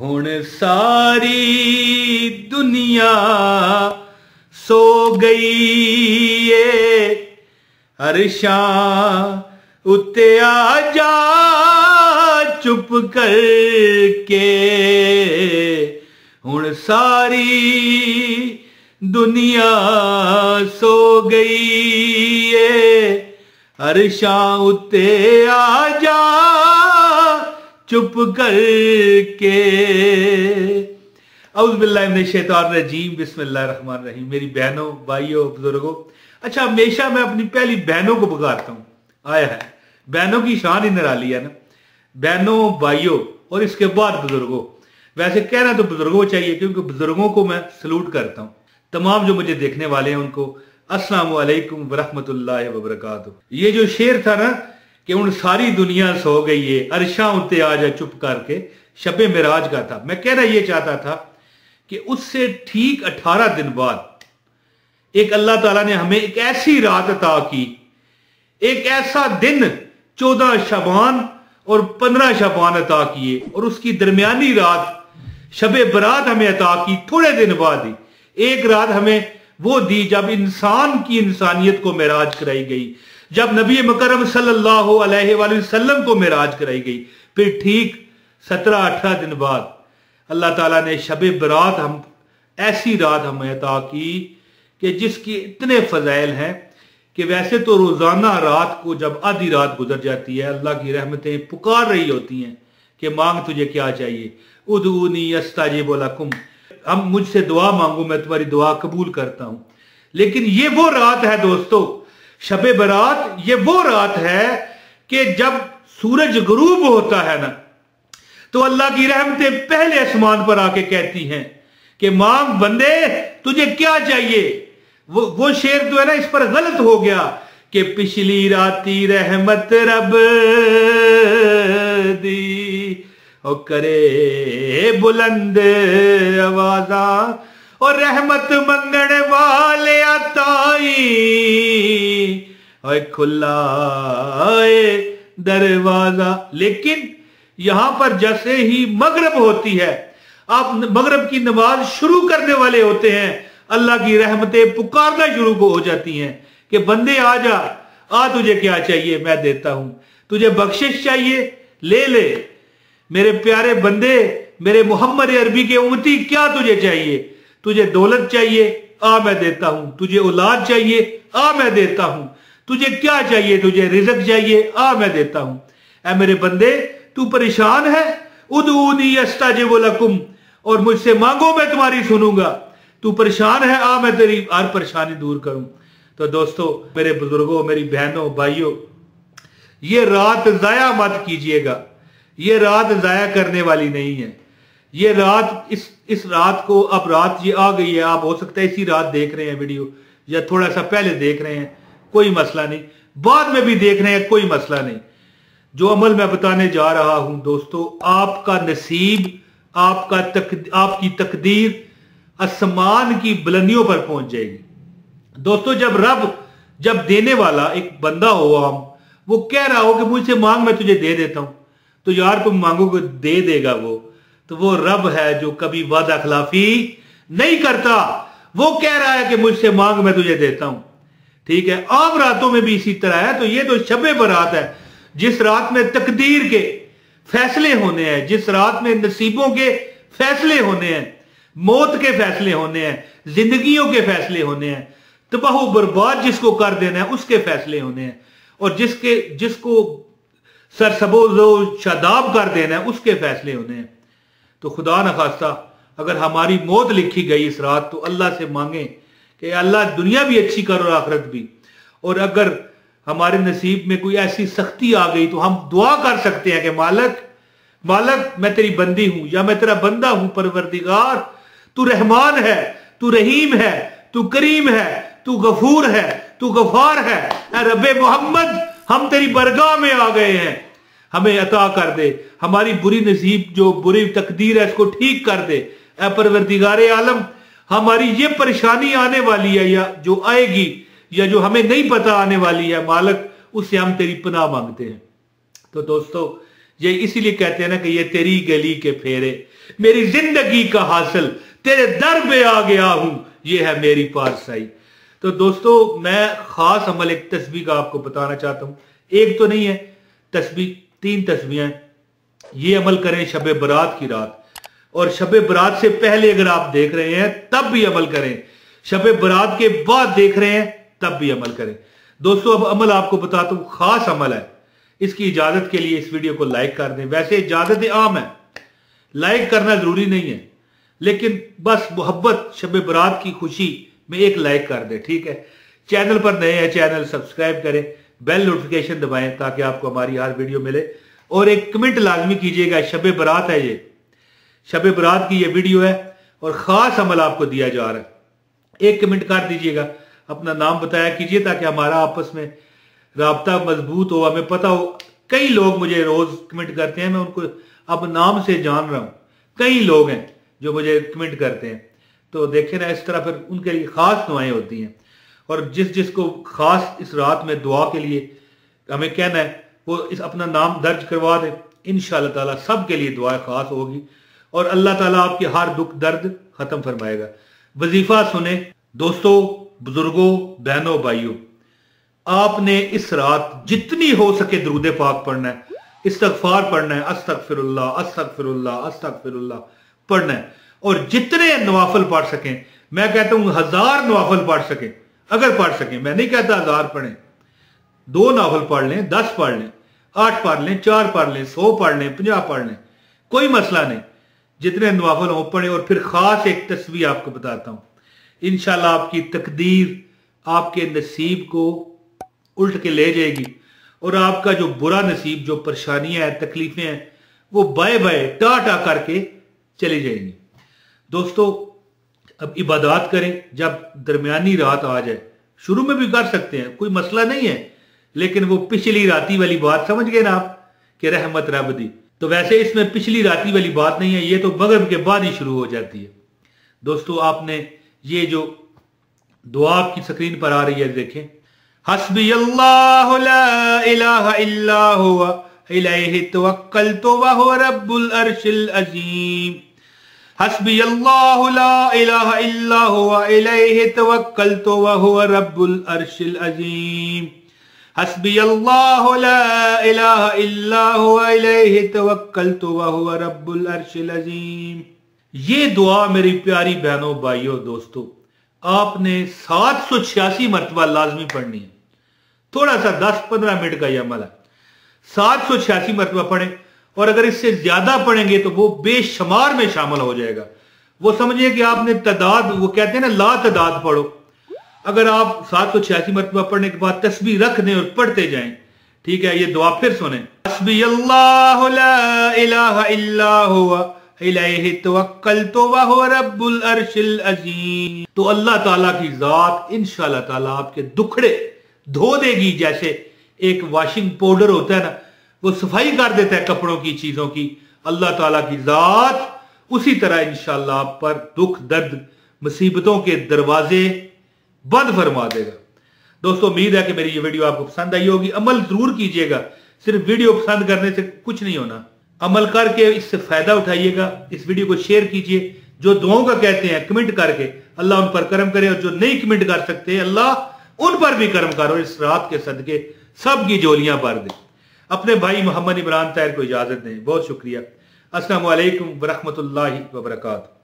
हुण सारी दुनिया सो गई है, अरशां उत्ते आ जा चुप करके। हुण सारी दुनिया सो गई है, अरशां उत्ते आ जा चुप करके। औज़ु बिल्लाहि मिनश शैतानिर रजीम, बिस्मिल्लाहिर रहमानिर रहीम। मेरी बहनों, भाइयों, बुजुर्गों, अच्छा हमेशा मैं अपनी पहली बहनों को पुकारता हूँ। आया है, बहनों की शान ही निराली है ना। बहनों, भाइयों और इसके बाद बुजुर्गों। वैसे कहना तो बुजुर्गों चाहिए क्योंकि बुजुर्गों को मैं सलूट करता हूँ। तमाम जो मुझे देखने वाले हैं उनको अस्सलामु अलैकुम वरहमतुल्लाहि वबरकातुहू। ये जो शेर था ना कि उन सारी दुनिया सो गई है, अरशां उत्ते आ जा चुप करके, शबे मिराज का था। मैं कहना ये चाहता था कि उससे ठीक 18 दिन बाद एक अल्लाह ताला ने हमें एक ऐसी रात अता की, एक ऐसा दिन 14 शबान और 15 शबान अता किए, और उसकी दरमियानी रात शबे बरात हमें अता की थोड़े दिन बाद ही। एक रात हमें वो दी जब इंसान की इंसानियत को मेराज कराई गई, जब नबी मुकर्रम सल्लल्लाहु अलैहि वसल्लम को मेराज कराई गई। फिर ठीक 17-18 दिन बाद अल्लाह ताला ने शबे बरात हम ऐसी रात हमें अता की कि जिसकी इतने फजाइल हैं कि वैसे तो रोजाना रात को जब आधी रात गुजर जाती है अल्लाह की रहमतें पुकार रही होती हैं कि मांग तुझे क्या चाहिए, उदूनी अस्ताजिब लकुम, हम मुझसे दुआ मांगो मैं तुम्हारी दुआ कबूल करता हूं। लेकिन ये वो रात है दोस्तों, शबे बरात, ये वो रात है कि जब सूरज गुरूब होता है ना तो अल्लाह की रहमतें पहले आसमान पर आके कहती हैं कि मांग बंदे तुझे क्या चाहिए। वो शेर जो है ना इस पर गलत हो गया कि पिछली राती रहमत रब दी और करे बुलंद आवाजा और रहमत मंगण वाले ताई और खुला दरवाजा। लेकिन यहां पर जैसे ही मगरिब होती है, आप मगरिब की नमाज शुरू करने वाले होते हैं, अल्लाह की रहमतें पुकारना शुरू हो जाती हैं कि बंदे आ जा, आ तुझे क्या चाहिए मैं देता हूं, तुझे बख्शिश चाहिए ले ले, मेरे प्यारे बंदे, मेरे मोहम्मद अरबी के उम्मती क्या तुझे चाहिए, तुझे दौलत चाहिए आ मैं देता हूं, तुझे औलाद चाहिए आ मैं देता हूं, तुझे क्या चाहिए, तुझे रिज़्क चाहिए आ मैं देता हूं। ऐ मेरे बंदे तू परेशान है, उदूनी अस्ताजिब लकुम, और मुझसे मांगो मैं तुम्हारी सुनूंगा। तू परेशान है आ मैं तेरी हर परेशानी दूर करूं। तो दोस्तों, मेरे बुजुर्गों, मेरी बहनों, भाइयों, ये रात जाया मत कीजिएगा। ये रात जाया करने वाली नहीं है। ये रात, इस रात को, अब रात ये आ गई है, आप हो सकता है इसी रात देख रहे हैं वीडियो या थोड़ा सा पहले देख रहे हैं, कोई मसला नहीं, बाद में भी देख रहे हैं, कोई मसला नहीं। जो अमल मैं बताने जा रहा हूं दोस्तों, आपका नसीब, आपकी तकदीर आसमान की बुलंदियों पर पहुंच जाएगी। दोस्तों, जब देने वाला एक बंदा हो, हम वो कह रहा हो कि मुझसे मांग मैं तुझे दे देता हूं, तो यार तुम मांगोगे दे देगा वो, तो वो रब है जो कभी वादा खिलाफी नहीं करता। वो कह रहा है कि मुझसे मांग मैं तुझे देता हूं। ठीक है, आम रातों में भी इसी तरह है। तो ये तो शबे बरात है, जिस रात में तकदीर के फैसले होने हैं, जिस रात में नसीबों के फैसले होने हैं, मौत के फैसले होने हैं, जिंदगियों के फैसले होने हैं, तबाह बर्बाद जिसको कर देना है उसके फैसले होने हैं, और जिसको सरसबोज़ शादाब कर देना है उसके फैसले होने हैं। तो खुदा न खास्ता अगर हमारी मौत लिखी गई इस रात, तो अल्लाह से मांगे कि अल्लाह दुनिया भी अच्छी कर और आखिरत भी। और अगर हमारे नसीब में कोई ऐसी सख्ती आ गई तो हम दुआ कर सकते हैं कि मालक मैं तेरी बंदी हूं या मैं तेरा बंदा हूं, परवरदिगार तू रहमान है, तू रहीम है, तू करीम है, तू गफूर है, तू गफार है। ऐ रब्बे मोहम्मद, हम तेरी बरगाह में आ गए हैं, हमें अता कर दे, हमारी बुरी नसीब जो बुरी तकदीर है इसको ठीक कर दे। ऐ परवरदिगारे आलम, हमारी ये परेशानी आने वाली है या जो आएगी या जो हमें नहीं पता आने वाली है, मालिक उससे हम तेरी पनाह मांगते हैं। तो दोस्तों, ये इसीलिए कहते हैं ना कि ये तेरी गली के फेरे, मेरी जिंदगी का हासिल, तेरे दर पे आ गया हूं, ये है मेरी पारसाई। तो दोस्तों मैं खास अमल एक तस्बीह का आपको बताना चाहता हूं। एक तो नहीं है तस्बीह, 3 तस्बीहें। ये अमल करें शब बरात की रात, और शब बरात से पहले अगर आप देख रहे हैं तब भी अमल करें, शब बरात के बाद देख रहे हैं तब भी अमल करें। दोस्तों अब अमल आपको बताता हूं, खास अमल है। इसकी इजाजत के लिए इस वीडियो को लाइक कर दें। वैसे इजाजत आम है, लाइक करना जरूरी नहीं है, लेकिन बस मोहब्बत शब बरात की खुशी में एक लाइक कर दे, ठीक है। चैनल पर नए हैं, चैनल सब्सक्राइब करें, बेल नोटिफिकेशन दबाएं ताकि आपको हमारी हर वीडियो मिले, और एक कमेंट लाजमी कीजिएगा। शब बरात है, ये शब बरात की ये वीडियो है और खास अमल आपको दिया जा रहा है। एक कमेंट कर दीजिएगा, अपना नाम बताया कीजिए ताकि हमारा आपस में राब्ता मजबूत हो, हमें पता हो। कई लोग मुझे रोज कमेंट करते हैं, मैं उनको अब नाम से जान रहा हूं, कई लोग हैं जो मुझे कमेंट करते हैं। तो देखें ना, इस तरह फिर उनके लिए खास दुआएं होती हैं, और जिस जिसको खास इस रात में दुआ के लिए हमें कहना है वो इस अपना नाम दर्ज करवा दे। इंशाअल्लाह ताला सबके लिए दुआ खास होगी, और अल्लाह ताला आपके हर दुख दर्द खत्म फरमाएगा। वजीफा सुने दोस्तों, बुजुर्गों, बहनों, भाइयों, आपने इस रात जितनी हो सके दुरूद पाक पढ़ना है, इस्तगफार पढ़ना है, अस्तगफिरुल्लाह अस्तगफिरुल्लाह अस्तगफिरुल्लाह पढ़ना है, और जितने नवाफिल पढ़ सकें, मैं कहता हूं 1000 नवाफिल पढ़ सकें, अगर पढ़ सकें, मैं नहीं कहता 1000 पढ़ें, 2 नवाफिल पढ़ लें, 10 पढ़ लें, 8 पढ़ लें, 4 पढ़ लें, 100 पढ़ लें, 50 पढ़ लें, कोई मसला नहीं, जितने नवाफिल हो पढ़े। और फिर खास एक तस्वीर आपको बताता हूं, इंशाल्लाह आपकी तकदीर आपके नसीब को उल्ट के ले जाएगी, और आपका जो बुरा नसीब, जो परेशानियां हैं, तकलीफें हैं, वो बाय बाय टाटा करके चली जाएंगी। दोस्तों अब इबादत करें, जब दरमियानी रात आ जाए, शुरू में भी कर सकते हैं, कोई मसला नहीं है, लेकिन वो पिछली राती वाली बात समझ गए ना आप कि रहमत रब दी, तो वैसे इसमें पिछली राती वाली बात नहीं है, ये तो मगरिब के बाद ही शुरू हो जाती है। दोस्तों आपने ये जो दुआ आपकी स्क्रीन पर आ रही है देखें, हस्बी अल्लाहु ला इलाहा इल्ला हुवा इलैहि तवक्कलतु व हुवा रब्बुल अर्शिल अजीम। हस्बी अल्लाहु ला इलाहा इल्ला हुवा इलैहि तवक्कलतु व हुवा रब्बुल अर्शिल अजीम। हस्बी अल्लाहु ला इलाहा इल्ला हुवा इलैहि तवक्कलतु व हुवा रब्बुल अर्शिल अजीम। ये दुआ मेरी प्यारी बहनों, भाइयों, दोस्तों, आपने 786 मरतबा लाजमी पढ़नी है। थोड़ा सा 10-15 मिनट का यह अमल है, 786 मरतबा पढ़ें, और अगर इससे ज्यादा पढ़ेंगे तो वो बेशुमार में शामिल हो जाएगा। वो समझिए कि आपने तादाद, वो कहते हैं ना ला तादाद पढ़ो। अगर आप 786 मरतबा पढ़ने के बाद तस्बीह रख दें और पढ़ते जाएं, ठीक है। ये दुआ फिर सुने, हस्बी अल्लाहु ला इलाहा इल्ला हुवा इलैहि तवक्कलतु व हुवा रब्बुल अर्शिल अजीम। तो अल्लाह ताला की जात इंशाअल्लाह ताला आपके दुखड़े धो देगी, जैसे एक वॉशिंग पाउडर होता है ना, वो सफाई कर देता है कपड़ों की, चीजों की। अल्लाह ताला की जात उसी तरह इंशाअल्लाह आप पर दुख दर्द मुसीबतों के दरवाजे बंद फरमा देगा। दोस्तों उम्मीद है कि मेरी ये वीडियो आपको पसंद आई होगी। अमल जरूर कीजिएगा, सिर्फ वीडियो पसंद करने से कुछ नहीं होना, अमल करके इससे फायदा उठाइएगा। इस वीडियो को शेयर कीजिए, जो दुआओं का कहते हैं कमेंट करके, अल्लाह उन पर करम करे, और जो नहीं कमेंट कर सकते अल्लाह उन पर भी करम करो। इस रात के सदके सबकी झोलियां भर दे। अपने भाई मोहम्मद इमरान ताहिर को इजाजत दें, बहुत शुक्रिया। अस्सलामु अलैकुम व रहमतुल्लाहि व बरकातहू।